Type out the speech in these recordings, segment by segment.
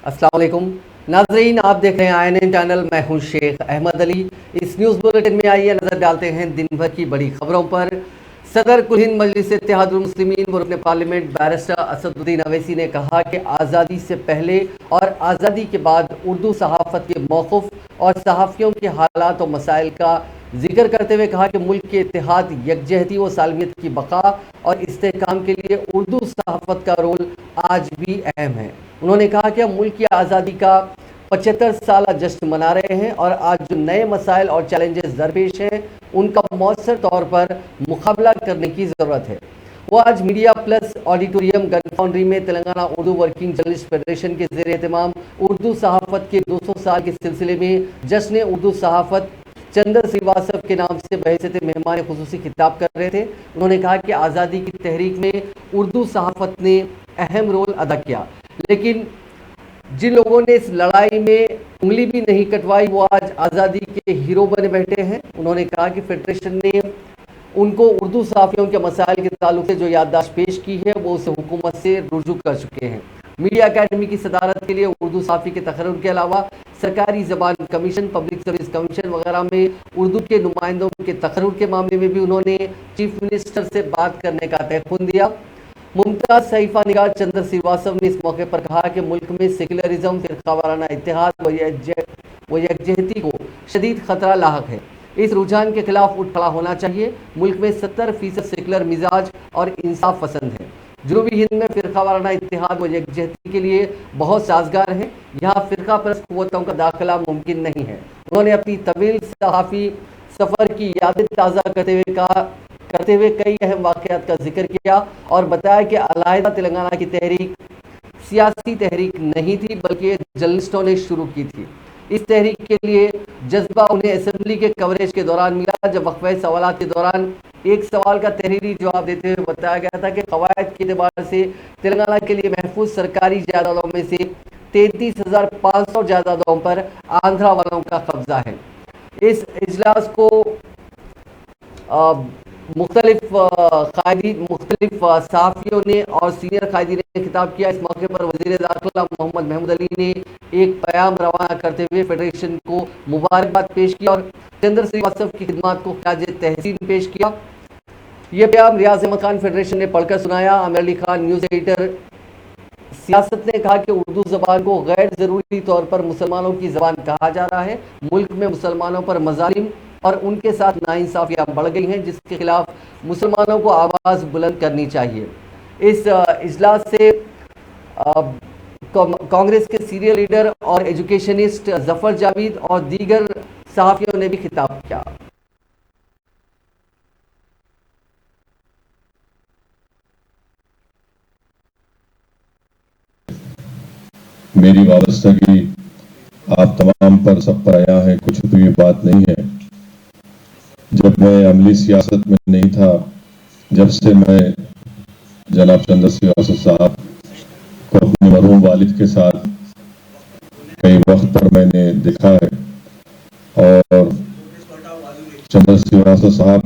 अस्सलाम वालेकुम नाजरीन, आप देख रहे हैं INN चैनल। मैं हूं शेख अहमद अली। इस न्यूज़ बुलेटिन में आइए नज़र डालते हैं दिन भर की बड़ी खबरों पर। सदर कुल हिंद मजलिस इत्तेहादुल मुस्लिमीन व रुकन पार्लियामेंट बैरिस्टर असदुद्दीन अवैसी ने कहा कि आज़ादी से पहले और आज़ादी के बाद उर्दू सहाफ़त के मौक़िफ़ और सहाफ़ियों के हालात और मसाइल का जिक्र करते हुए कहा कि मुल्क के इत्तेहाद, यकजहती व सालमियत की बका और इस्तेहकाम के लिए उर्दू सहाफ़त का रोल आज भी अहम है। उन्होंने कहा कि हम मुल्क की आज़ादी का 75 साल जश्न मना रहे हैं और आज जो नए मसाइल और चैलेंजेस दरपेश हैं उनका मौसर तौर पर मुकाबला करने की ज़रूरत है। वो आज media plus auditorium gun foundry में Telangana Urdu working journalist federation के ज़ेर एहतमाम उर्दू सहाफ़त के 200 साल के सिलसिले में जश्न उर्दू सहाफ़त चंद्र श्रीवास्तव के नाम से बहैसियत मेहमान खुसूसी खिताब कर रहे थे। उन्होंने कहा कि आज़ादी की तहरीक में उर्दू सहाफ़त ने अहम रोल अदा किया, लेकिन जिन लोगों ने इस लड़ाई में उंगली भी नहीं कटवाई वो आज आज़ादी के हीरो बने बैठे हैं। उन्होंने कहा कि फेडरेशन ने उनको उर्दू सहाफ़ियों के मसाइल के ताल्लुक से जो याददाश्त पेश की है वो उसे हुकूमत से रुजू कर चुके हैं। मीडिया अकेडमी की सदारत के लिए उर्दू सहाफ़ी के तकर्रुर के अलावा सरकारी ज़बान कमीशन, पब्लिक सर्विस कमीशन वगैरह में उर्दू के नुमाइंदों के तकर्रुर के मामले में भी उन्होंने चीफ मिनिस्टर से बात करने का तयक़ुन दिया। मुमताज़ सहीफ़ा निगार चंद्र श्रीवास्तव ने इस मौके पर कहा कि मुल्क में सेकुलरिज्म, फ़िरक़ावाराना इत्तेहाद व यकजहती को शदीद ख़तरा लाहक है। इस रुझान के खिलाफ उठ खड़ा होना चाहिए। मुल्क में 70% सेकुलर मिजाज और इंसाफ पसंद है। जनूबी हिंद में फ़िरक़ावाराना इत्तेहाद व यकजहती के लिए बहुत साजगार हैं। यहाँ फ़िरक़ा परस्त क़ुव्वतों का दाखिला मुमकिन नहीं है। उन्होंने अपनी तवील सहाफ़ी सफ़र की यादें ताज़ा करते हुए कई अहम वाक़यात का जिक्र किया और बताया कि अलहदा तेलंगाना की तहरीक सियासी तहरीक नहीं थी बल्कि जर्नलिस्टों ने शुरू की थी। इस तहरीक के लिए जज्बा उन्हें असेंबली के कवरेज के दौरान मिला, जब वक्फ़े सवालात के दौरान एक सवाल का तहरीरी जवाब देते हुए बताया गया था कि क़वायद के एतबार से तेलंगाना के लिए महफूज सरकारी जायदादों में से 33,500 जायदादों पर आंध्रा वालों का कब्जा है। इस इजलास को मुख्तलिफ सहाफ़ियों ने और सीनियर कायदी ने खिताब किया। इस मौके पर वज़ीर दाखिला मोहम्मद महमूद अली ने एक पैगाम रवाना करते हुए फेडरेशन को मुबारकबाद पेश की और चंद्र श्रीवास्तव की खिदमत को ख़िराज तहसीन पेश किया। ये पैगाम रियाज अहमद खान फेडरेशन ने पढ़कर सुनाया। आमिर अली खान न्यूज़ एडिटर सियासत ने कहा कि उर्दू ज़बान को गैर ज़रूरी तौर पर मुसलमानों की ज़बान कहा जा रहा है। मुल्क में मुसलमानों पर मज़ालिम और उनके साथ नाइंसाफ़ियाँ बढ़ गई हैं, जिसके खिलाफ मुसलमानों को आवाज़ बुलंद करनी चाहिए। इस इजलास से कांग्रेस के सीनियर लीडर और एजुकेशनिस्ट जफ़र जावेद और दीगर सहाफ़ियों ने भी खिताब किया। मेरी वाबस्तगी आप तमाम पर सब पर आया है, कुछ भी बात नहीं है। जब मैं अमली सियासत में नहीं था, जब से मैं जनाब चंद्र श्रीवास्तव साहब को अपने मरहूम वालिद के साथ कई वक्त पर मैंने देखा है और चंद्र श्रीवास्तव साहब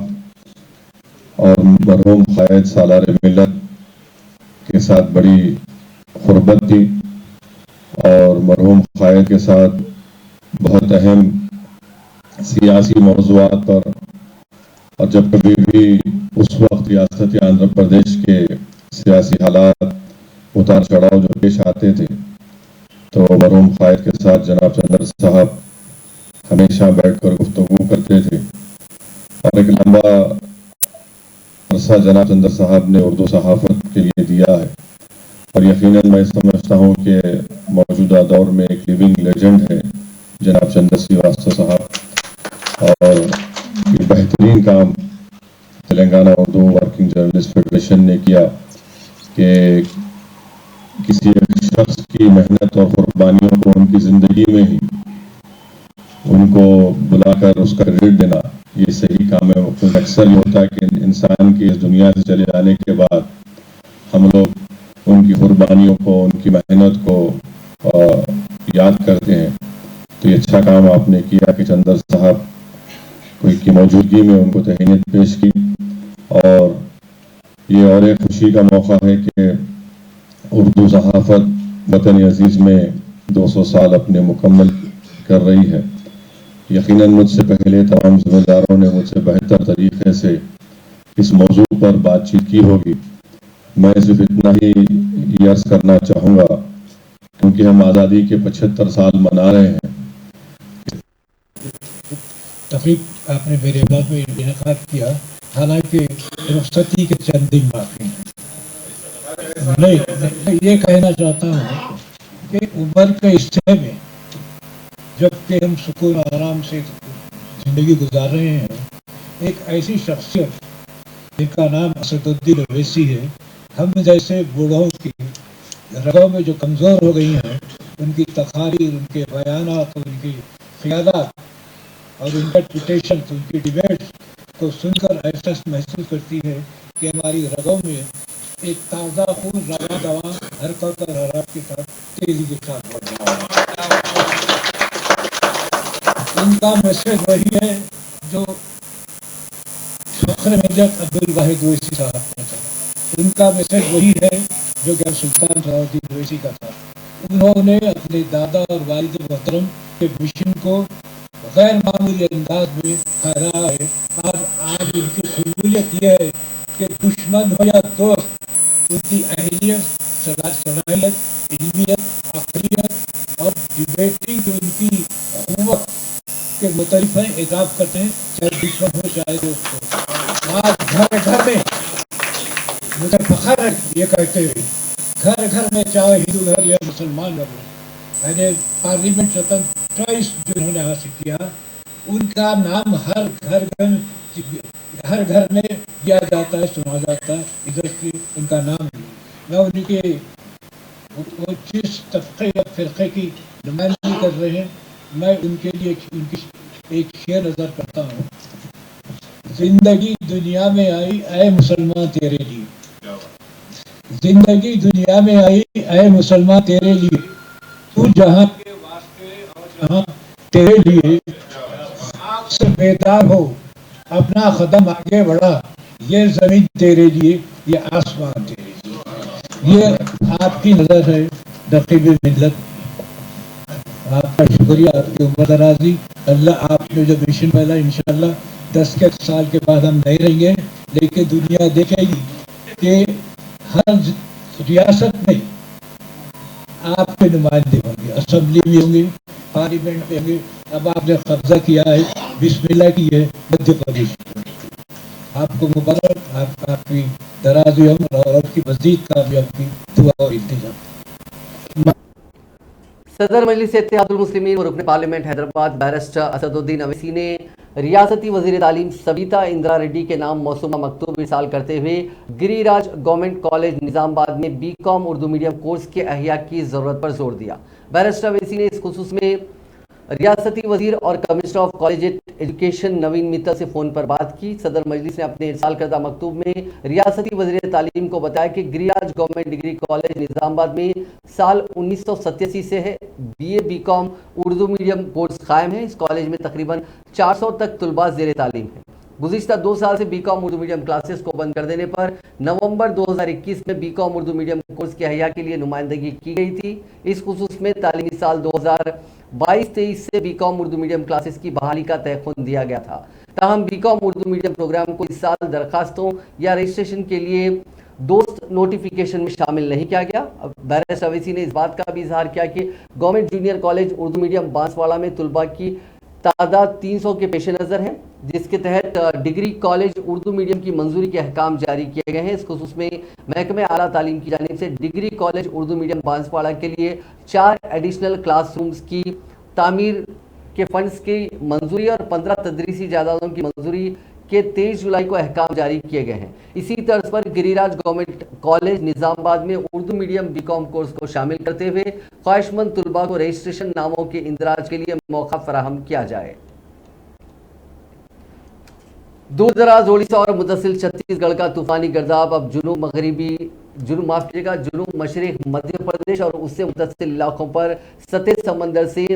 और मरहूम क़ायद सालार मिल्लत के साथ बड़ी क़ुर्बत थी और मरहूम क़ायद के साथ बहुत अहम सियासी मौज़ूआत पर और जब कभी भी उस वक्त रियासत आंध्र प्रदेश के सियासी हालात उतार चढ़ाव जो पेश आते थे तो मरहूम क़ायद के साथ जनाब चंद्र साहब हमेशा बैठकर गुफ्तगू करते थे और एक लंबा अरसा जनाब चंद्र साहब ने उर्दू सहाफ़त के लिए दिया है और यकीनन मैं समझता हूँ कि मौजूदा दौर में एक लिविंग लेजेंड है जनाब चंद्र श्रीवास्तव साहब और ये बेहतरीन काम Telangana Urdu working journalist federation ने किया कि किसी एक शख्स की मेहनत और कुर्बानियों को उनकी ज़िंदगी में ही उनको बुलाकर उसका क्रेडिट देना ये सही काम है। अक्सर ये होता है कि इंसान की इस दुनिया से चले जाने के बाद हम लोग उनकी कुर्बानियों को, उनकी मेहनत को याद करते हैं। तो ये अच्छा काम आपने किया कि चंद्र साहब की मौजूदगी में उनको तहनीत पेश की और ये और एक खुशी का मौका है कि उर्दू सहाफ़त वतन अजीज़ में 200 साल अपने मुकम्मल कर रही है। यकीनन मुझसे पहले तमाम जिम्मेदारों ने मुझसे बेहतर तरीके से इस मौजू पर बातचीत की होगी। मैं सिर्फ इतना ही अर्ज करना चाहूँगा, क्योंकि हम आज़ादी के 75 साल मना रहे हैं। तकरीब आपने मेरे बाद में इनेकाद किया, हालांकि रुखसती के चंद दिन बाकी हैं। मैं ये कहना चाहता हूँ कि उम्र के हिस्से में जबकि हम सुकून और आराम से ज़िंदगी गुजार रहे हैं, एक ऐसी शख्सियत जिनका नाम असदुद्दीन ओवैसी है, हम जैसे बूढ़ों की रगों में जो कमज़ोर हो गई हैं, उनकी तकारीर, उनके बयानात, उनकी ख्यालात और उनका ट्विटेशन, उनकी डिबेट्स को सुनकर ऐसा महसूस करती है कि हमारी रगों में एक ताज़ा खून रवा दवा हरकत और हरारत के साथ तेजी के साथ बढ़ रहा है। उनका मैसेज वही है जो फख्र मिल्लत अब्दुल वाहिद ओवैसी साहब ने कहा। उनका मैसेज वही है जो गैर सुल्तान सलाहुद्दीन ओवैसी का था। उन्होंने अपने दादा और वालिद मोहतरम के मिशन को गैर मामूली अंदाज में फहराया है। आज उनकी कबूलियत यह है कि दुश्मन हो या दोस्त, उनकी अहलियत, सलाहियत, इल्मियत, अक़लियत और डिबेटिंग की उनकी क़ुव्वत के मुतारिफ है, एजाब करते हैं, चाहे दुश्मन हो चाहे दोस्त हो। आज घर घर में मुझे फख्र है ये कहते हुए, घर घर में चाहे हिंदू घर या मुसलमान घर हो, मैंने पार्लियामेंट स्वतंत्र चॉइस जो इन्होंने हासिल किया, उनका नाम हर घर में लिया जाता है, सुना जाता है। इधर की उनका नाम मैं उनके वो जिस तबके या फ़िरक़े की नुमाइंदगी कर रहे हैं, मैं उनके लिए उनकी एक शेर नज़र करता हूँ। जिंदगी दुनिया में आई ऐ मुसलमान तेरे लिए, जिंदगी दुनिया में आई ऐ मुसलमान तेरे लिए, तू जहाँ के वास्ते और जहाँ तेरे लिए, आग से बेदार हो अपना कदम आगे बढ़ा, ये जमीन तेरे लिए, ये आसमान तेरे लिए। ये आपकी नजर है रकीब मिल्लत, आपका शुक्रिया, आपकी उम्र दराजी। अल्लाह आपने जो मिशन पहला, इंशाअल्लाह 10 के साल के बाद हम नहीं रहेंगे, लेकिन दुनिया देखेगी कि हर रियासत में आपके नुमाइंदे होंगे, असेंबली में होंगे, पार्लियामेंट में होंगे। अब आपने कब्जा किया है, बिस्मिल्लाह की है मध्य प्रदेश। आपको मुबारक, आपकी दराज़ी उम्र और आपकी मज़ीद कामयाबी की दुआ और इल्तिजा। सदर मजलिस इत्तेहादुल मुस्लिमीन और रुकन पार्लियामेंट हैदराबाद बैरिस्टर असदुद्दीन ओवैसी ने रियासती वज़ीर तालीम सविता इंदिरा रेड्डी के नाम मौसूमा मकतूब इरसाल करते हुए गिरिराज गवर्नमेंट कॉलेज निज़ामाबाद में बीकॉम उर्दू मीडियम कोर्स के अहिया की ज़रूरत पर जोर दिया। बैरिस्टर ओवैसी ने इस खुसूस में रियासती वजीर और कमिश्नर ऑफ कॉलेज एजुकेशन नवीन मित्तल से फ़ोन पर बात की। सदर मजलिस ने अपने इरसाल करदा मकतूब में रियासती वज़ीर तालीम को बताया कि Giriraj government degree college Nizamabad में साल 1987 से है BA BCom Urdu medium course कायम है। इस कॉलेज में तकरीबन 400 तक तलबा ज़ेर तालीम है। गुज़िश्ता 2 साल से BCom उर्दू मीडियम क्लासेस को बंद कर देने पर नवंबर 2021 में BCom उर्दू मीडियम कोर्स के अहिया के लिए नुमाइंदगी की गई थी। इस खुसूस में तालीमी साल 2022-23 से BCom उर्दू मीडियम क्लासेस की बहाली का तयख्खुन दिया गया था। ताहम BCom उर्दू मीडियम प्रोग्राम को इस साल दरखास्तों या रजिस्ट्रेशन के लिए दोस्त नोटिफिकेशन में शामिल नहीं किया गया। बैरिस्टर ओवैसी ने इस बात का भी इजहार किया कि government junior college Urdu medium Banswara में तलबा की तादाद 300 के पेश नज़र है, जिसके तहत डिग्री कॉलेज उर्दू मीडियम की मंजूरी के अहकाम जारी किए गए हैं। इस खुसूस में महकमे आला तालीम की जानिब से degree college Urdu medium Banswara के लिए 4 एडिशनल क्लासरूम्स की तामीर के फंड्स की मंजूरी और 15 तदरीसी जायदादों की मंजूरी के 23 जुलाई को अहकाम जारी किए गए हैं। इसी तर्ज पर गिरिराज गवर्नमेंट कॉलेज निज़ामाबाद में उर्दू मीडियम BCom कोर्स को शामिल करते हुए ख्वाहिशमंद तलबा को रजिस्ट्रेशन नामों के इंदराज के लिए मौका फराहम किया जाए। दूर दराज ओडिशा और मुतसिल छत्तीसगढ़ का तूफानी गर्दाब अब जुनूब मशरक मध्य प्रदेश और उससे मुतसिल इलाकों पर सतह समंदर से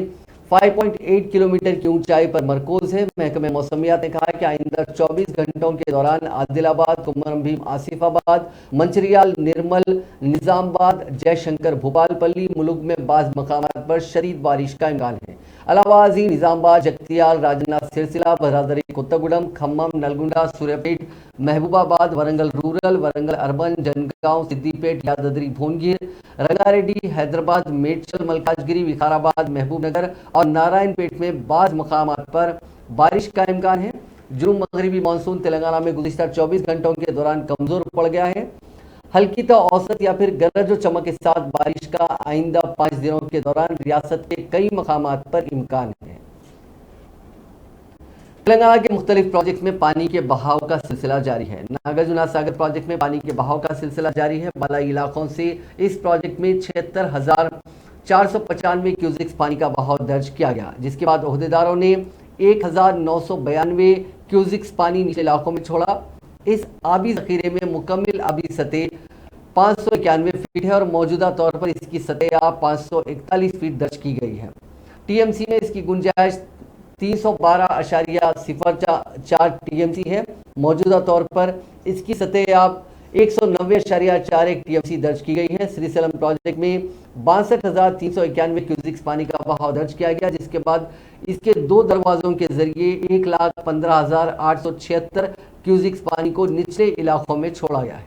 5.8 किलोमीटर की ऊंचाई पर मरकूज है। महकमे मौसमियात ने कहा कि आइंदा 24 घंटों के दौरान आदिलाबाद, कुमरम भीम, आसिफाबाद, मंचिरियाल, निर्मल, निजामाबाद, जयशंकर, भोपालपल्ली मुलुक में बाज़ मकामात पर शदीद बारिश का इम्कान है। अलावाजी, निजामाबाद, जगतियाल, राजन्ना, सिरसिला, भद्रादरी, कोत्तगुडम, खम्मम, नलगुंडा, सूर्यापेट, महबूबाबाद, वरंगल रूरल, वरंगल अर्बन, जनगांव, सिद्दीपेट, यादाद्री, भुवनगिर, रंगारेड्डी, हैदराबाद, मेडचल, मलकाजगिरी, विकाराबाद, महबूबनगर और नारायणपेट में बाज़ मकामात पर बारिश का इम्कान है। जुनूब मगरिबी मानसून तेलंगाना में गुज़िश्ता 24 घंटों के दौरान कमजोर पड़ गया है। हल्की तो औसत या फिर गरज और चमक के साथ बारिश का आइंदा 5 दिनों के दौरान रियासत के कई मकामात पर इम्कान है। तेलंगाना के मुख्तलिफ प्रोजेक्ट में पानी के बहाव का सिलसिला जारी है। नागार्जुना सागर प्रोजेक्ट में पानी के बहाव का सिलसिला जारी है। बालाई इलाकों से इस प्रोजेक्ट में 76,495 क्यूसेक्स पानी का बहाव दर्ज किया गया, जिसके बाद ओहदेदारों ने 1,992 क्यूसेक्स पानी नीचे इलाकों में छोड़ा। इस आबी जखीरे में मुकम्मल आबी सतह 591 फीट है और मौजूदा तौर पर इसकी सतह 541 फीट दर्ज की गई है। टीएमसी में इसकी गुंजाइश 312.04 टीएमसी है। मौजूदा तौर पर इसकी सतह 190.41 टीएमसी दर्ज की गई है। श्रीशैलम प्रोजेक्ट में 62,391 क्यूसेक्स पानी का बहाव दर्ज किया गया, जिसके बाद इसके 2 दरवाजों के जरिए 1,15,876 क्यूसेक्स पानी को निचले इलाकों में छोड़ा गया है।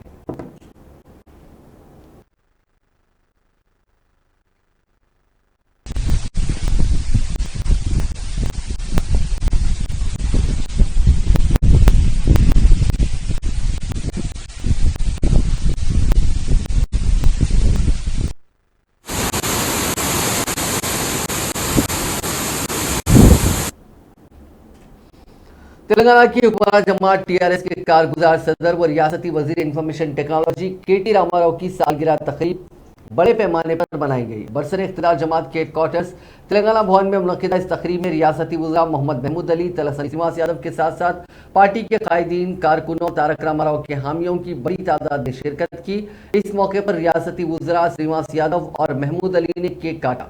तेलंगाना की हुक्मरान जमात टीआरएस के कारगुजार सदर व रियासती वजीर इंफॉर्मेशन टेक्नोलॉजी केटी रामाराव की सालगिरह तकरीब बड़े पैमाने पर बनाई गई। बरसर इख्तियार जमात के हेडक्वार्टर्स तेलंगाना भवन में मुनक्किदा इस तकरीब में रियासती वज़ीर मोहम्मद महमूद अली, तलहसन श्रीनिवास यादव के साथ साथ पार्टी के कायदीन, कारकुनों, तारक रामाराव के हामियों की बड़ी तादाद ने शिरकत की। इस मौके पर रियासती वज़ीर श्रीनिवास यादव और महमूद अली ने केक काटा।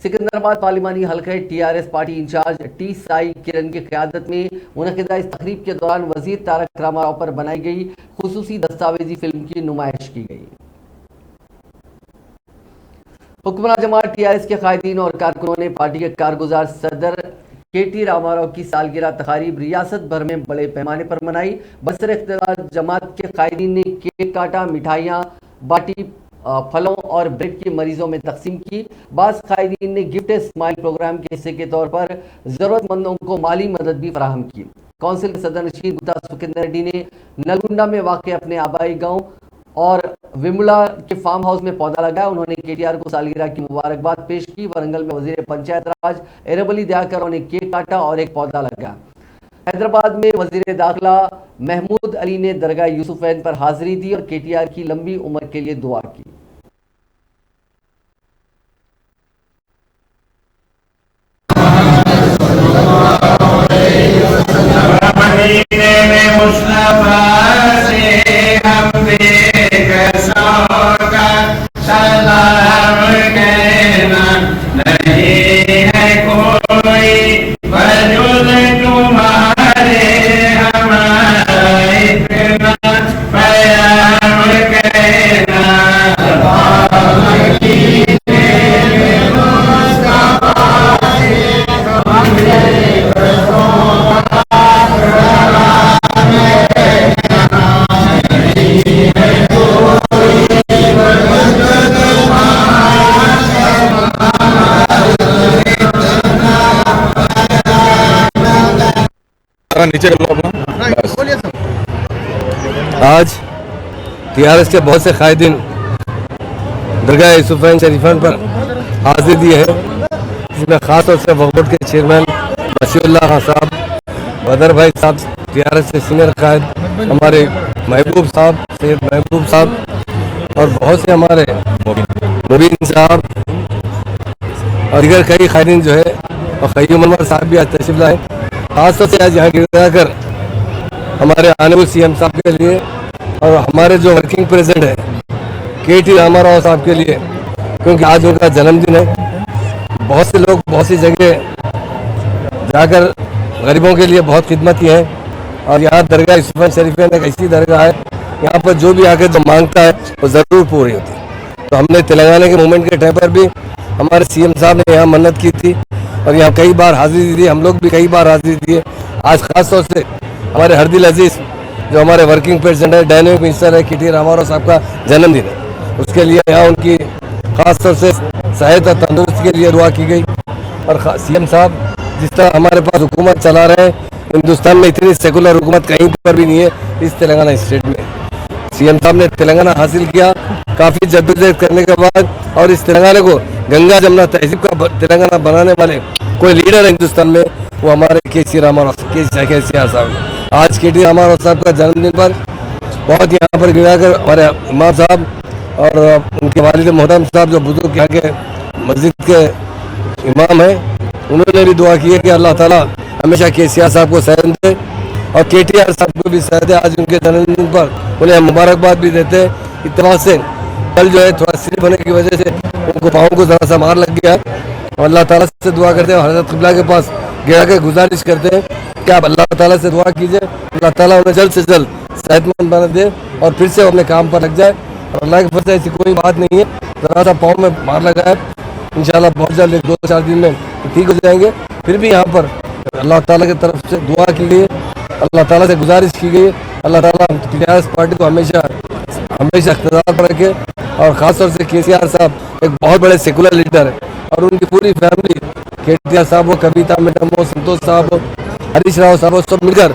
सिकंदराबाद पार्लिमानी हल्के TRS party incharge T Sai Kiran की क़यादत में मुनक्किदा इस तकरीब के दौरान वज़ीर तारक रामाराव पर बनाई गई खुसूसी दस्तावेजी फिल्म की नुमाइश की गई। हुक्मरान जमात टीआरएस के कायदीन और कारकुनों ने पार्टी के कारगुजार सदर केटी रामाराव की सालगिरह तकारीब रियासत भर में बड़े पैमाने पर मनाई। बरसर इख्तियार जमात के कायदीन ने केक काटा, मिठाइयाँ बांटी, फलों और ब्रेड के मरीजों में तकसीम की। बाज़ कायदीन ने गिफ्ट स्माइल प्रोग्राम के हिस्से के तौर पर ज़रूरतमंदों को माली मदद भी फराहम की। कौंसिल के सदर नशीन गुप्ता सुखिंदर रेड्डी ने नलगुंडा में वाक़ अपने आबाई गांव और विमुला के फार्म हाउस में पौधा लगाया। उन्होंने केटीआर को सालगिरह की मुबारकबाद पेश की। वरंगल में वजीर पंचायत राज एरबली दयाकर ने केक काटा और एक पौधा लगाया। हैदराबाद में वजीर दाखिला महमूद अली ने दरगाह यूसुफैन पर हाजिरी दी और केटीआर की लंबी उम्र के लिए दुआ की। नीचे कर लो अपना। आज टीआरएस के बहुत से कायदीन दरगाह यूसुफैन शरीफान पर हाजिर दिए हैं, जिसमें खास तौर से वक्फ बोर्ड के चेयरमैन बशीरुल्लाह खान साहब, बदर भाई साहब, टीआरएस के सीनियर कायद हमारे महबूब साहब, सैयद महबूब साहब और बहुत से हमारे मुबीन साहब और दीगर कई कायदीन जो है और कई उमर साहब भी आज तशरीफ लाए। खासतौर से आज यहाँ गिरा कर हमारे आने सीएम साहब के लिए और हमारे जो वर्किंग प्रेसिडेंट है केटी रामाराव साहब के लिए, क्योंकि आज उनका जन्मदिन है। बहुत से लोग बहुत सी जगह जाकर गरीबों के लिए बहुत खिदमत की है। और यहाँ दरगाह यूसुफ़ शरीफैन एक ऐसी दरगाह है, यहाँ पर जो भी आके जो मांगता है वो ज़रूर पूरी होती है। तो हमने तेलंगाना के मूवमेंट के टाइम पर भी हमारे सीएम साहब ने यहाँ मन्नत की थी और यहाँ कई बार हाजिरी दी थी, हम लोग भी कई बार हाजिरी दिए। आज खास तौर से हमारे हरदिल अजीज़ जो हमारे वर्किंग प्रेसिडेंट है, डायनेमिक मिनिस्टर है, KT रामाराव साहब का जन्मदिन है, उसके लिए यहाँ उनकी खास तौर से सहायता तंदुरुस्ती के लिए दुआ की गई। और सीएम साहब जिस तरह हमारे पास हुकूमत चला रहे हैं, हिंदुस्तान में इतनी सेकुलर हुकूमत कहीं पर भी नहीं है इस तेलंगाना स्टेट में। सीएम साहब ने तेलंगाना हासिल किया काफ़ी जद्दोजहद करने के बाद, और इस तेलंगाना को गंगा जमुना तहजीब का तेलंगाना बनाने वाले कोई लीडर है हिंदुस्तान में, वो हमारे KC रामाराव साहब। आज KT रामाराव साहब का जन्मदिन पर बहुत यहाँ पर गिराकर हमारे इमाम साहब और उनके वालिद मोहतरम साहब जो बुजुर्ग यहाँ के मस्जिद के इमाम हैं, उन्होंने भी दुआ की है कि अल्लाह ताला हमेशा KCR साहब को सेहत दे और KTR साहब को भी सेहत दे। आज उनके जन्मदिन पर उन्हें मुबारकबाद भी देते हैं। इत्तेफाक से कल जो है थोड़ा स्लिप होने की वजह से उनको पाँव को ज़रा सा मार लग गया और अल्लाह ताला से दुआ करते हैं, हज़रत क़िबला के पास गिरा के गुजारिश करते हैं कि आप अल्लाह ताला से दुआ कीजिए, अल्लाह ताला उन्हें जल्द से जल्द सेहतमंद बना दे और फिर से अपने काम पर लग जाए। और अल्लाह की फजल से ऐसी कोई बात नहीं है, ज़रा सा पाँव में मार लगा है, इंशाल्लाह बहुत जल्द 2-4 दिन में ठीक हो जाएंगे। फिर भी यहाँ पर अल्लाह ताला की तरफ से दुआ की गई है, अल्लाह ताला से गुजारिश की गई है, अल्लाह ताला TRS पार्टी को हमेशा इक़्तिदार पर रखे। और ख़ास तौर से KCR साहब एक बहुत बड़े सेकुलर लीडर है और उनकी पूरी फैमिली, KTR साहब हो, कविता मैडम हो, संतोष साहब हो, हरीश राव साहब हो, सब मिलकर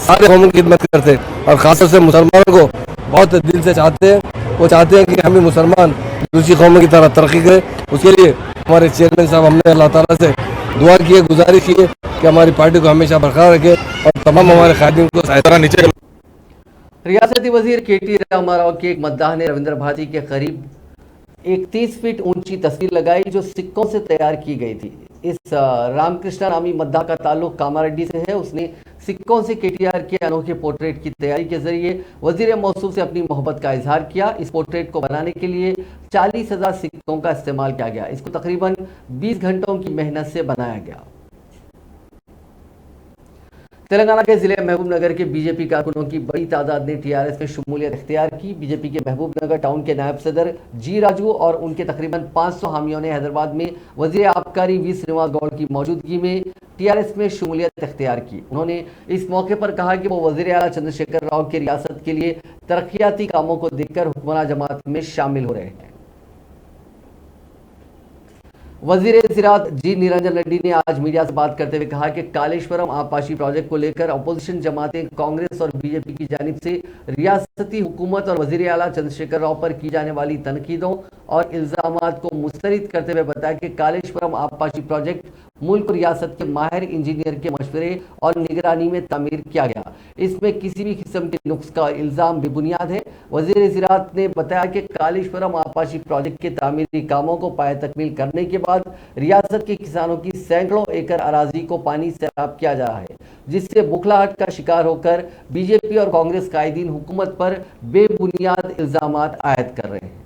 सारे कौमों की खिदमत करते हैं और ख़ास तौर से मुसलमानों को बहुत दिल से चाहते हैं। वो चाहते हैं कि हम भी मुसलमान दूसरी कौमों की तरह तरक्की करें। उसके लिए हमारे चेयरमैन साहब हमने अल्लाह ताला से दुआ की है, गुजारिश की है कि हमारी पार्टी को हमेशा बरकरार रखे और तमाम हमारे खादिम को सहायता नीचे। रियासती वजीर KT रामाराव के एक मद्दाह ने रविंद्र भारती के करीब 31 फीट ऊंची तस्वीर लगाई जो सिक्कों से तैयार की गई थी। इस रामकृष्णा नामी मद्दाह का ताल्लुक कामारेड्डी से है। उसने सिक्कों से KTR के अनोखे पोर्ट्रेट की तैयारी के जरिए वजीर मौसूफ से अपनी मोहब्बत का इजहार किया। इस पोर्ट्रेट को बनाने के लिए 40,000 सिक्कों का इस्तेमाल किया गया। इसको तकरीबन 20 घंटों की मेहनत से बनाया गया। तेलंगाना के जिले महबूबनगर के बीजेपी कारकुनों की बड़ी तादाद ने TRS में शमूलियत इख्तियार की। बीजेपी के महबूबनगर टाउन के नायब सदर G राजू और उनके तकरीबन 500 हामियों ने हैदराबाद में वजीर आबकारी V श्रीनिवास गौड़ की मौजूदगी में TRS में शमूलियत इख्तियार की। उन्होंने इस मौके पर कहा कि वो वजीर आला चंद्रशेखर राव की रियासत के लिए तरक्याती कामों को देखकर हुक्मरान जमात में शामिल हो रहे हैं। वजीर ज़राअत G निरंजन रेड्डी ने आज मीडिया से बात करते हुए कहा कि कालेश्वरम आबपाशी प्रोजेक्ट को लेकर अपोजिशन जमातें कांग्रेस और बीजेपी की जानिब से रियासती हुकूमत और वजीर आला चंद्रशेखर राव पर की जाने वाली तनकीदों और इल्ज़ामात को मुस्तरद करते हुए बताया कि कालेश्वरम आबपाशी प्रोजेक्ट मुल्क और रियासत के माहिर इंजीनियर के मशवरे और निगरानी में तामीर किया गया। इसमें किसी भी किस्म के नुक्स का इल्ज़ाम बेबुनियाद है। वजीर ज़राअत ने बताया कि कालेश्वरम आबपाशी प्रोजेक्ट के तामीरी कामों को पाए तकमील करने के बाद रियासत के किसानों की सैकड़ों एकड़ अराजी को पानी सैराब किया जा रहा है, जिससे बुखलाहट का शिकार होकर बीजेपी और कांग्रेस कायदीन हुकूमत पर बेबुनियाद इल्ज़ामात आयद कर रहे हैं।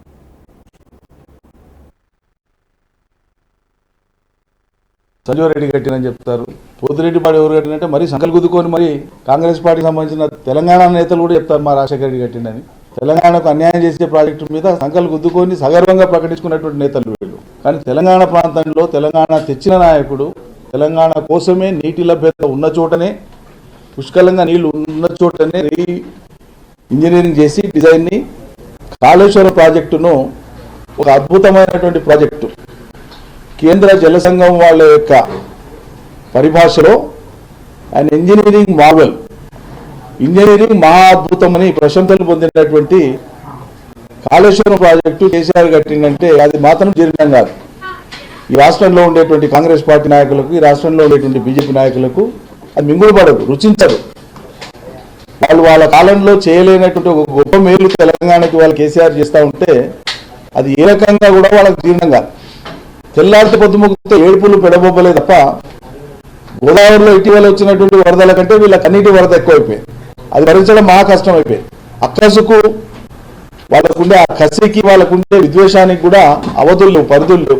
సంజీవ్ రెడ్డి కట్టినని చెప్తారు. పోతిరెడ్డి పాడు ఎవరు కట్టినంటే మరి సంకల్ గుద్దుకొని మరి కాంగ్రెస్ పార్టీకి సంబంధించిన తెలంగాణ నేతలు కూడా చెప్తారు మా రాజశేఖర రెడ్డి కట్టిందని. తెలంగాణకు అన్యాయం చేసే ప్రాజెక్టు మీద సంకల్ గుద్దుకొని సగర్వంగా ప్రకటించుకున్నటువంటి నేతలు వీళ్ళు. కానీ తెలంగాణ ప్రాంతంలో తెలంగాణ తెచ్చిన నాయకుడు తెలంగాణ కోసమే నీటి లభ్యత ఉన్న చోటనే పుష్కలంగా నీళ్లు ఉన్న చోటనే ఇంజనీరింగ్ చేసి డిజైన్ని కాళేశ్వరం ప్రాజెక్టును ఒక అద్భుతమైనటువంటి ప్రాజెక్టు కేంద్ర జల సంఘం వాళ్ళ యొక్క పరిభాషలో ఆయన ఇంజనీరింగ్ మార్వెల్, ఇంజనీరింగ్ మహా అద్భుతమని ప్రశంసలు పొందినటువంటి కాళేశ్వరం ప్రాజెక్టు కేసీఆర్ కట్టిందంటే అది మాత్రం జీర్ణం కాదు. ఈ రాష్ట్రంలో ఉండేటువంటి కాంగ్రెస్ పార్టీ నాయకులకు, ఈ రాష్ట్రంలో ఉండేటువంటి బీజేపీ నాయకులకు అది మింగుడు పడదు, రుచించదు. వాళ్ళు వాళ్ళ కాలంలో చేయలేనటువంటి ఒక గొప్ప మేలు తెలంగాణకి వాళ్ళు కేసీఆర్ చేస్తూ ఉంటే అది ఏ రకంగా కూడా వాళ్ళకి జీర్ణం కాదు. తెల్లారితే పొద్దుముగ్గుతో ఏడుపులు పెడబొబ్బలే తప్ప గోదావరిలో ఇటీవల వచ్చినటువంటి వరదల కంటే వీళ్ళ కన్నీటి వరద ఎక్కువైపోయింది. అది భరించడం మహా కష్టం అయిపోయింది. అక్కసుకు వాళ్ళకుండే ఆ కసికి వాళ్ళకుండే విద్వేషానికి కూడా అవధులు పరిధులు.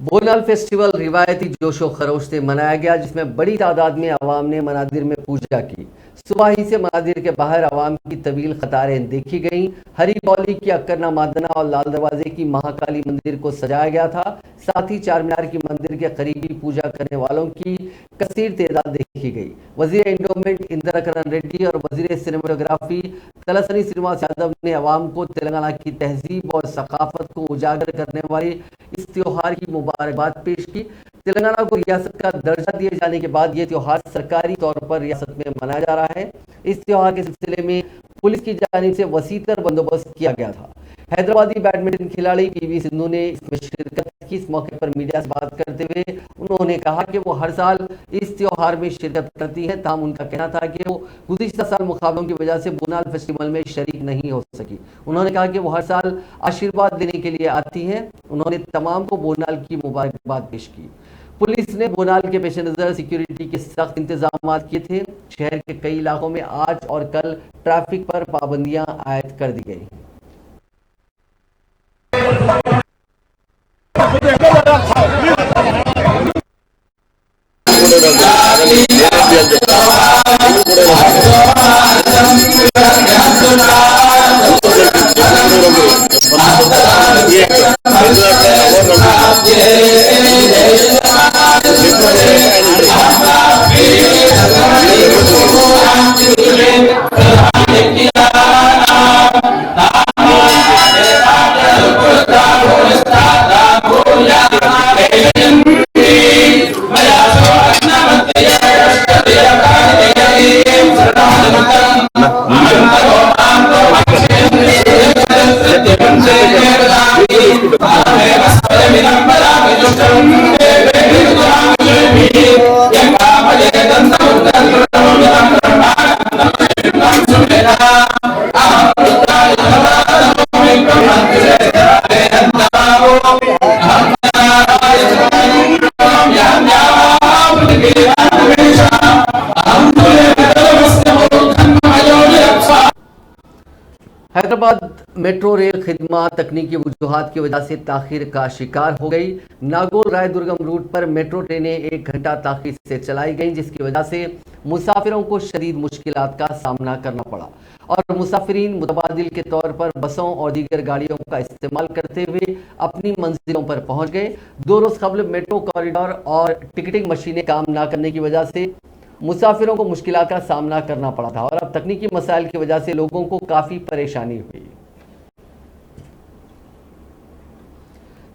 बोनाल फेस्टिवल रिवायती जोशो खरोश से मनाया गया, जिसमें बड़ी तादाद में अवाम ने मनादिर में पूजा की। सुबह ही से मनादिर के बाहर अवाम की तवील कतारें देखी गईं। हरी बौली की अक्करना मादना और लाल दरवाजे की महाकाली मंदिर को सजाया गया था। साथ ही चार मीनार की मंदिर के करीबी पूजा करने वालों की कसीर तादाद देखी गई। वजीर इंडोमेंट इंदिरा करण रेड्डी और वजीर सिनेमाटोग्राफी तलसानी श्रीनिवास यादव ने अवाम को तेलंगाना की तहजीब और सकाफत को उजागर करने वाले इस त्योहार की मुबारकबाद पेश की। तेलंगाना को रियासत का दर्जा दिए जाने के बाद ये त्योहार सरकारी तौर पर रियासत में मनाया जा रहा है। इस त्योहार के सिलसिले में पुलिस की जानिब से वसीतर बंदोबस्त किया गया था। हैदराबादी बैडमिंटन खिलाड़ी पीवी सिंधु ने इसमें शिरकत की। इस मौके पर मीडिया से बात करते हुए उन्होंने कहा कि वो हर साल इस त्योहार में शिरकत करती हैं। ताहम उनका कहना था कि वो गुज़िश्ता साल मुकाबलों की वजह से बोनाल फेस्टिवल में शरीक नहीं हो सकी। उन्होंने कहा कि वो हर साल आशीर्वाद देने के लिए आती हैं। उन्होंने तमाम को बोनाल की मुबारकबाद पेश की। पुलिस ने बोनाल के पेश नज़र सिक्योरिटी के सख्त इंतजाम किए थे। शहर के कई इलाकों में आज और कल ट्रैफिक पर पाबंदियां आयद कर दी गई। हैदराबाद मेट्रो रेल खिदमत तकनीकी वजूहात की वजह से ताखीर का शिकार हो गई। नागौर रायदुर्गम रूट पर मेट्रो ट्रेनें 1 घंटा ताखीर से चलाई गईं, जिसकी वजह से मुसाफिरों को शदीद मुश्किलात का सामना करना पड़ा और मुसाफिरीन मुतबादिल के तौर पर बसों और दीगर गाड़ियों का इस्तेमाल करते हुए अपनी मंजिलों पर पहुंच गए। 2 रोज कबल मेट्रो कॉरिडोर और टिकटिंग मशीनें काम न करने की वजह से मुसाफिरों को मुश्किलात का सामना करना पड़ा था और अब तकनीकी मसाइल की वजह से लोगों को काफ़ी परेशानी हुई।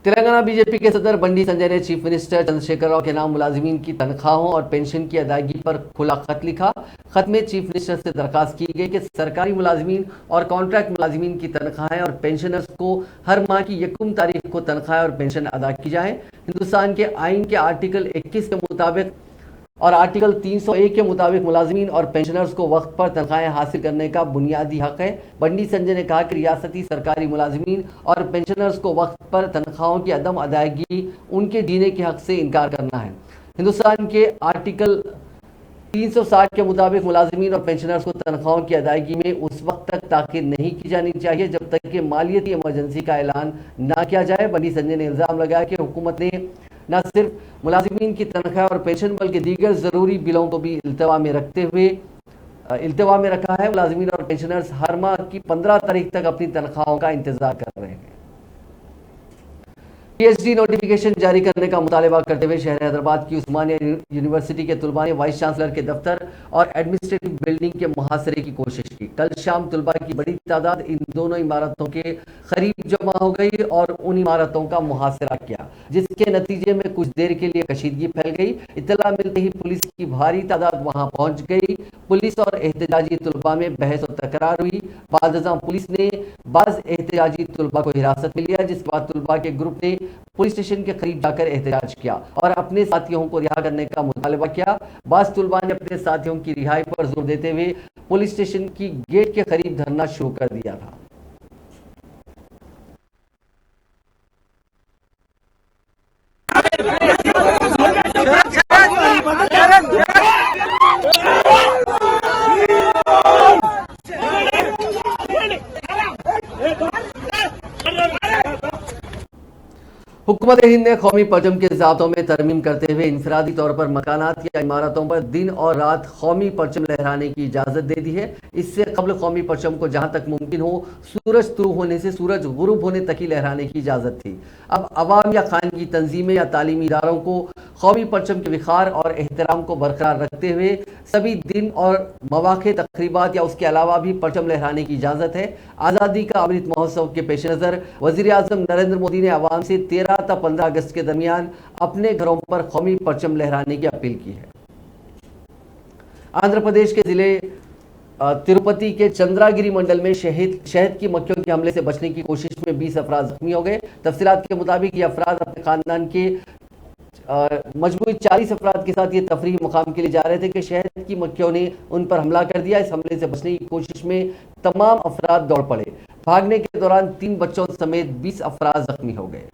तेलंगाना बीजेपी के सदर बंडी संजय ने चीफ मिनिस्टर चंद्रशेखर राव के नाम मुलाजिमीन की तनख्वाहों और पेंशन की अदायगी पर खुला खत लिखा। खत में चीफ मिनिस्टर से दरखास्त की गई कि सरकारी मुलाजिमीन और कॉन्ट्रैक्ट मुलाजिमीन की तनख्वाहें और पेंशनर्स को हर माह की 1 तारीख को तनख्वाह और पेंशन अदा की जाए। हिंदुस्तान के आइन के आर्टिकल 21 के मुताबिक और आर्टिकल 301 के मुताबिक मुलाजिमीन और पेंशनर्स को वक्त पर तनख्वाहें हासिल करने का बुनियादी हक है। बंडी संजय ने कहा कि रियासती सरकारी मुलाजिमीन और पेंशनर्स को वक्त पर तनख्वाहों की अदम अदायगी उनके जीने के हक से इनकार करना है। हिंदुस्तान के आर्टिकल 360 के मुताबिक मुलाजिमीन और पेंशनर्स को तनख्वाहों की अदायगी में उस वक्त तक ताखीर नहीं की जानी चाहिए जब तक कि मालियती इमरजेंसी का ऐलान न किया जाए। बंडी संजय ने इल्ज़ाम लगाया कि हुकूमत ने न सिर्फ मुलाजिमीन की तनख्वाह और पेंशन बल्कि दीगर ज़रूरी बिलों को भी इल्तवा में रखा है। मुलाजिमीन और पेंशनर्स हर माह की 15 तारीख तक अपनी तनख्वाहों का इंतजार कर रहे हैं। पीएचडी नोटिफिकेशन जारी करने का मुतालबा करते हुए शहर हैदराबाद की उस्मानिया यूनिवर्सिटी के तुलबा ने वाइस चांसलर के दफ्तर और एडमिनिस्ट्रेटिव बिल्डिंग के मुहासरे की कोशिश की। कल शाम तुलबा की बड़ी तादाद इन दोनों इमारतों के करीब जमा हो गई और उन इमारतों का मुहासरा किया, जिसके नतीजे में कुछ देर के लिए कशीदगी फैल गई। इत्तला मिलते ही पुलिस की भारी तादाद वहां पहुंच गई। पुलिस और एहतजाजी तुलबा में बहस और तकरार हुई। बाद पुलिस ने बाज़ एहतजाजी तुलबा को हिरासत में लिया, जिसके बाद तुलबा के ग्रुप ने पुलिस स्टेशन के करीब जाकर एहतजाज किया और अपने साथियों को रिहा करने का मुतालबा किया। बाज़ तुलबा ने अपने साथियों की रिहाई पर जोर देते हुए पुलिस स्टेशन की गेट के करीब धरना शुरू कर दिया था। हुकूमत हिंद ने कौमी परचम के ज़ाब्तों में तरमीम करते हुए इनफरादी तौर पर मकानात या इमारतों पर दिन और रात कौमी परचम लहराने की इजाज़त दे दी है। इससे कबल कौमी परचम को जहां तक मुमकिन हो सूरज तुलू होने से सूरज गुरूब होने तक ही लहराने की इजाज़त थी। अब अवाम या खानगी तंजीमें या तालीमी इदारों को कौमी परचम के विखार और एहतराम को बरकरार रखते हुए सभी दिन और मौक़े तक़रीबात या उसके अलावा भी परचम लहराने की इजाज़त है। आज़ादी का अमृत महोत्सव के पेश नज़र वज़ीर आज़म नरेंद्र मोदी ने आवाम से 13 से 15 अगस्त के दरमियान अपने घरों पर कौमी परचम लहराने की अपील की है। आंध्र प्रदेश के जिले तिरुपति के चंद्रागिरी मंडल में शहद की मक्खियों के हमले से बचने की कोशिश में 20 अफराद जख्मी हो गए। तफसीलात के मुताबिक ये अफराद अपने खानदान के मजमूई 40 अफराद के साथ ये तफरीही मुकाम के लिए जा रहे थे कि शहद की मक्खियों ने उन पर हमला कर दिया। इस हमले से बचने की कोशिश में तमाम अफराद दौड़ पड़े। भागने के दौरान 3 बच्चों समेत 20 अफराद जख्मी हो गए।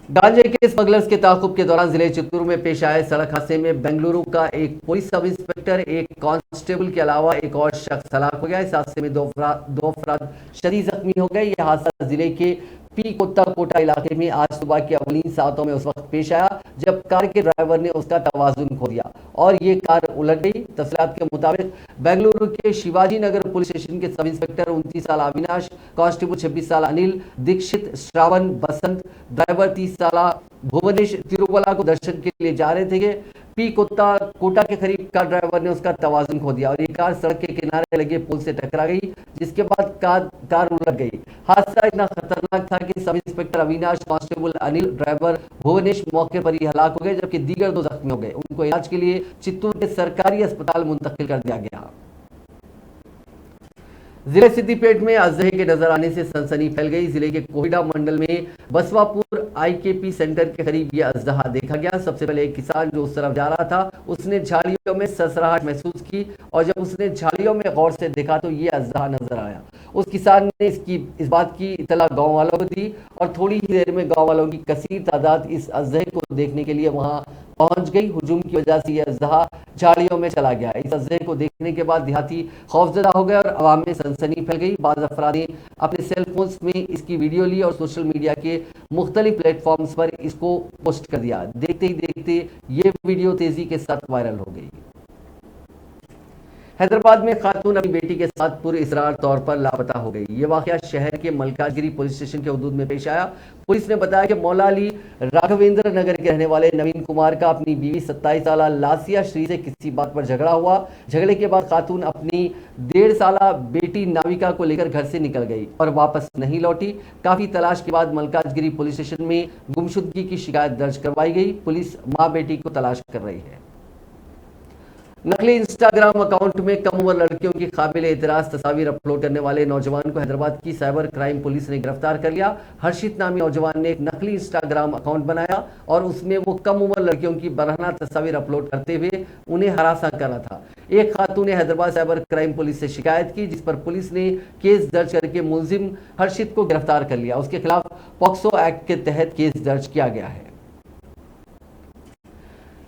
गांजे के स्मगलर्स के ताकुब के दौरान जिले चित्तूर में पेश आए सड़क हादसे में बेंगलुरु का एक पुलिस सब इंस्पेक्टर, एक कांस्टेबल के अलावा एक और शख्स हलाक हो गया। इस हादसे में दो अफराद शदीद जख्मी हो गए। यह हादसा जिले के पी कोटा इलाके में आज सुबह के अवलीन सातों में उस वक्त पेश आया जब कार के ड्राइवर ने उसका तवाजुन खो दिया और ये कार उलट गई। तफसीलात के मुताबिक बेंगलुरु के शिवाजी नगर पुलिस स्टेशन के सब इंस्पेक्टर 29 साल अविनाश, कांस्टेबल 26 साल अनिल दीक्षित, श्रावण बसंत, ड्राइवर 30 साल भुवनेश तिरुवला को दर्शन के लिए जा रहे थे। पी कोटा के करीब कार ड्राइवर ने उसका तवाजुन खो दिया और ये कार सड़क के किनारे लगे पुल से टकरा गई, जिसके बाद कार उलट गई। हादसा इतना खतरनाक था कि sub inspector Avinash, constable Anil, driver Bhuvnesh मौके पर ही हलाक हो गए जबकि दीगर 2 जख्मी हो गए। उनको इलाज के लिए चित्तूर के सरकारी अस्पताल मुंतकिल कर दिया गया। जिले सिद्दीपेट में अजहे के नजर आने से सनसनी फैल गई। जिले के कोहिडा मंडल में बसवापुर IKP सेंटर के करीब यह अजहा देखा गया। सबसे पहले एक किसान जो उस तरफ जा रहा था उसने झाड़ियों में सरसराहट महसूस की और जब उसने झाड़ियों में गौर से देखा तो ये अजहा नजर आया। उस किसान ने इस बात की इतला गांव वालों को दी और थोड़ी ही देर में गांव वालों की कसीर तादाद इस अजहे को देखने के लिए वहां पहुंच गई। हुजूम की वजह से यह अजहा झाड़ियों में चला गया। इस अजहे को देखने के बाद देहाती खौफजदा हो गए और अवाम में सनसनी फैल गई। बाज़ अफराद ने अपने सेलफोन्स में इसकी वीडियो ली और सोशल मीडिया के मुख्तलिफ प्लेटफॉर्म्स पर इसको पोस्ट कर दिया। देखते ही देखते ये वीडियो तेजी के साथ वायरल हो गई। हैदराबाद में खातून अपनी बेटी के साथ पुरअसरार तौर पर लापता हो गई। ये वाकया शहर के मलकाजगिरी पुलिस स्टेशन के हदूद में पेश आया। पुलिस ने बताया कि मौला अली राघवेंद्र नगर के रहने वाले नवीन कुमार का अपनी बीवी 27 साल लासिया श्री से किसी बात पर झगड़ा हुआ। झगड़े के बाद खातून अपनी 1.5 साल बेटी नाविका को लेकर घर से निकल गई और वापस नहीं लौटी। काफी तलाश के बाद मलकाजगिरी पुलिस स्टेशन में गुमशुदगी की शिकायत दर्ज करवाई गई। पुलिस मां बेटी को तलाश कर रही है। नकली इंस्टाग्राम अकाउंट में कम उम्र लड़कियों की काबिल एतराज तस्वीर अपलोड करने वाले नौजवान को हैदराबाद की साइबर क्राइम पुलिस ने गिरफ्तार कर लिया। हर्षित नामी नौजवान ने एक नकली इंस्टाग्राम अकाउंट बनाया और उसमें वो कम उम्र लड़कियों की बरहना तस्वीर अपलोड करते हुए उन्हें हरासा कर रहा था। एक खातून ने हैदराबाद साइबर क्राइम पुलिस से शिकायत की, जिस पर पुलिस ने केस दर्ज करके मुलजिम हर्षित को गिरफ्तार कर लिया। उसके खिलाफ पॉक्सो एक्ट के तहत केस दर्ज किया गया है।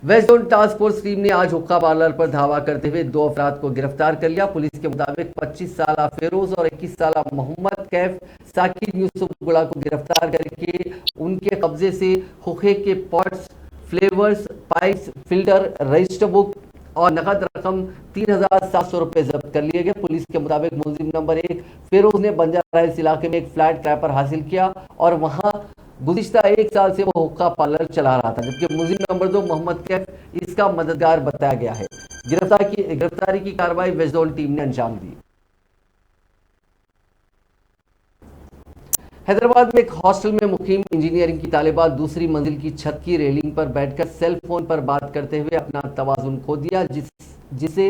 West zone task force team ने आज हुक्का पार्लर पर धावा करते हुए 2 अफराद को गिरफ्तार कर लिया। पुलिस के मुताबिक 25 साल फेरोज और 21 साल मोहम्मद कैफ साकिब यूसुफ गुड़ा को गिरफ्तार करके उनके कब्जे से हुक्के के pots, flavours, pipes, filter, register book और नकद रकम 3,700 रुपए जब्त कर लिए गए। पुलिस के मुताबिक मुलजिम नंबर 1 फेरोज ने बंजारा हिल्स इलाके में एक फ्लैट ट्रैपर हासिल किया और वहां गुज़िश्ता 1 साल से वो हुक्का पार्लर चला रहा था, जबकि मुलजिम नंबर 2 मोहम्मद कैफ इसका मददगार बताया गया है। गिरफ्तारी की कार्रवाई वेस्ट जोन टीम ने अंजाम दी। हैदराबाद में एक हॉस्टल में मुकीम इंजीनियरिंग की तालिबा दूसरी मंजिल की छत की रेलिंग पर बैठकर सेल फोन पर बात करते हुए अपना तवाजुन खो दिया, जिसे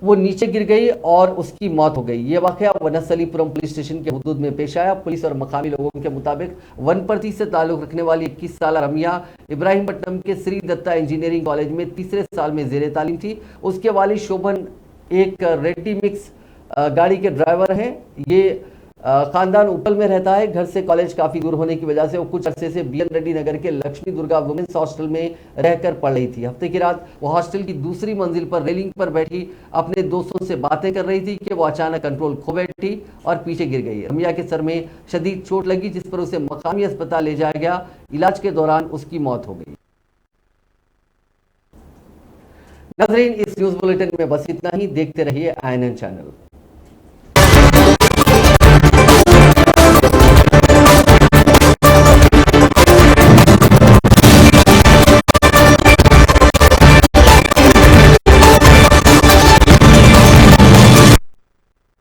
वो नीचे गिर गई और उसकी मौत हो गई। ये वाकया वनस्थलीपुरम पुलिस स्टेशन के हुदूद में पेश आया। पुलिस और मकामी लोगों के मुताबिक वनप्रति से ताल्लुक रखने वाली 21 साल रमिया इब्राहिमपट्टनम के श्री दत्ता इंजीनियरिंग कॉलेज में 3रे साल में जेर तालीम थी। उसके वालिद शोभन एक रेडी मिक्स गाड़ी के ड्राइवर हैं। ये खानदान उपल में रहता है। घर से कॉलेज काफी दूर होने की वजह से वो कुछ अरसे से बीएन रेड्डी नगर के लक्ष्मी दुर्गा वुमेन्स हॉस्टल में रहकर पढ़ रही थी। हफ्ते की रात वो हॉस्टल की दूसरी मंजिल पर रेलिंग पर बैठी अपने दोस्तों से बातें कर रही थी कि वो अचानक कंट्रोल खो बैठी और पीछे गिर गई। रमिया के सर में शदीद चोट लगी, जिस पर उसे मकामी अस्पताल ले जाया गया। इलाज के दौरान उसकी मौत हो गई। नाज़रीन, इस न्यूज बुलेटिन में बस इतना ही। देखते रहिए INN चैनल।